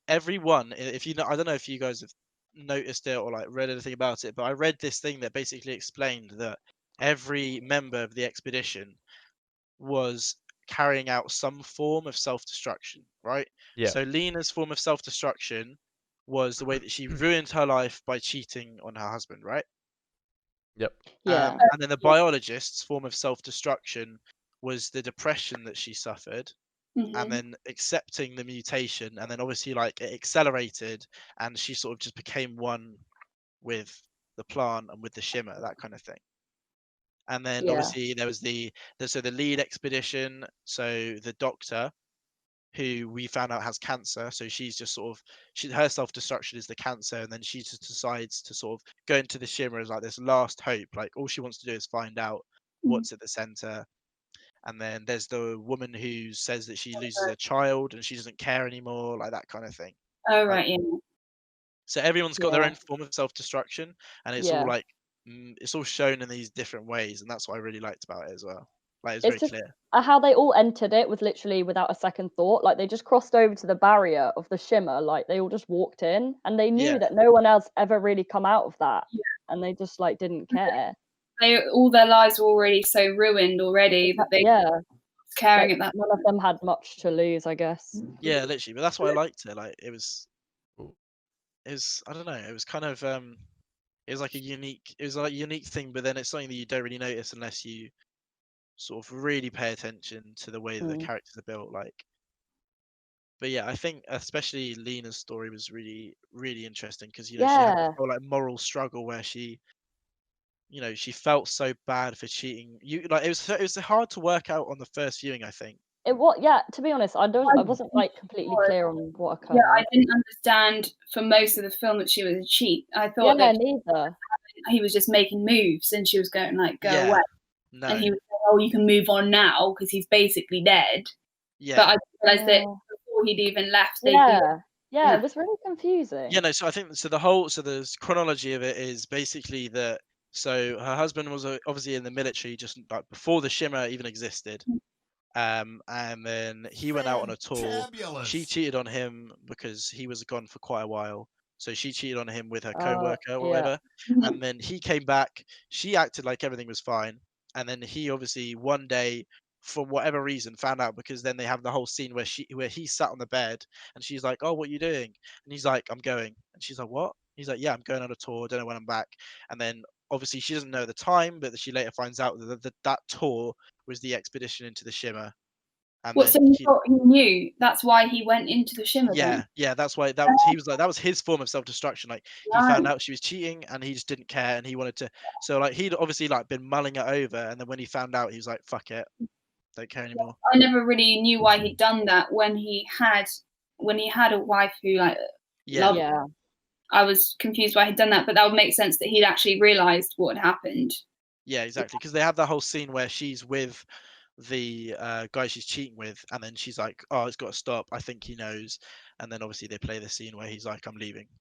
everyone, if you know, I don't know if you guys have noticed it or like read anything about it, but I read this thing that basically explained that every member of the expedition was carrying out some form of self-destruction, right? Yeah. So Lena's form of self-destruction was the way that she ruined her life by cheating on her husband, right? Yep. Yeah. And then the biologist's form of self-destruction was the depression that she suffered, and Mhm. then accepting the mutation, and then obviously like it accelerated, and she sort of just became one with the plant and with the shimmer, that kind of thing. And then Yeah. obviously there was the lead expedition, so the doctor who we found out has cancer, so she's just sort of her self-destruction is the cancer, and then she just decides to sort of go into the shimmer as like this last hope, like all she wants to do is find out Mhm. what's at the center. And then there's the woman who says that she loses her child and she doesn't care anymore, like that kind of thing. Oh, Like, right, yeah. so everyone's got their Yeah. own form of self-destruction, and it's all Yeah. like it's all shown in these different ways, and that's what I really liked about it as well. Like it's It's very just clear. how they all entered it was literally without a second thought. Like, they just crossed over to the barrier of the shimmer, like, they all just walked in, and they knew Yeah, that no one else ever really come out of that, Yeah. and they just, like, didn't care. They all their lives were already so ruined already that they Yeah, were caring like, at that none of them had much to lose, I guess. yeah, literally. But that's why I liked it. Like Cool. it was I don't know. It was kind of it was like it was like a unique thing, but then it's something that you don't really notice unless you sort of really pay attention to the way that the Mm. characters are built. Like, but yeah, I think especially Lena's story was really, really interesting because she had this Yeah. whole like moral struggle where she felt so bad for cheating. It was hard to work out on the first viewing, I think. Yeah, to be honest, I wasn't, like, completely was. clear on what Yeah, I occurred. didn't understand for most of the film that she was a cheat. I Yeah, thought that neither. he was just making moves and she was going like, go Yeah, away. no, And he was saying, oh, you can move on now because he's basically dead. But yeah, I realised that Yeah. before he'd even left, they'd been Yeah. Yeah, in it was really confusing. yeah, no. So I think so the chronology of it is basically that. So her husband was obviously in the military just like before the Shimmer even existed. And then he went out on a tour. She Fantabulous. cheated on him because he was gone for quite a while. So she cheated on him with her Oh, coworker or yeah. whatever. And then he came back. She acted like everything was fine. And then he obviously one day, for whatever reason, found out because then they have the whole scene where he sat on the bed and she's like, "Oh, what are you doing?" And he's like, "I'm going." And she's like, "What?" He's like, "Yeah, I'm going on a tour. Don't know when I'm back." And then obviously she doesn't know the time, but she later finds out that tour was the expedition into the Shimmer. And What, so then you thought he knew? That's why he went into the shimmer then? yeah, that's why he was like that was his form of self-destruction. Like he Right. found out she was cheating and he just didn't care and he wanted to. So like he'd obviously like been mulling it over, and then when he found out, he was like, "Fuck it, don't care anymore." I never really knew why he'd done that when he had a wife who like Yeah, loved. Yeah. I was confused why he'd done that, but that would make sense that he'd actually realised what had happened. yeah, exactly. Because they have that whole scene where she's with the guy she's cheating with, and then she's like, "Oh, it's got to stop. I think he knows." And then obviously they play the scene where he's like, "I'm leaving."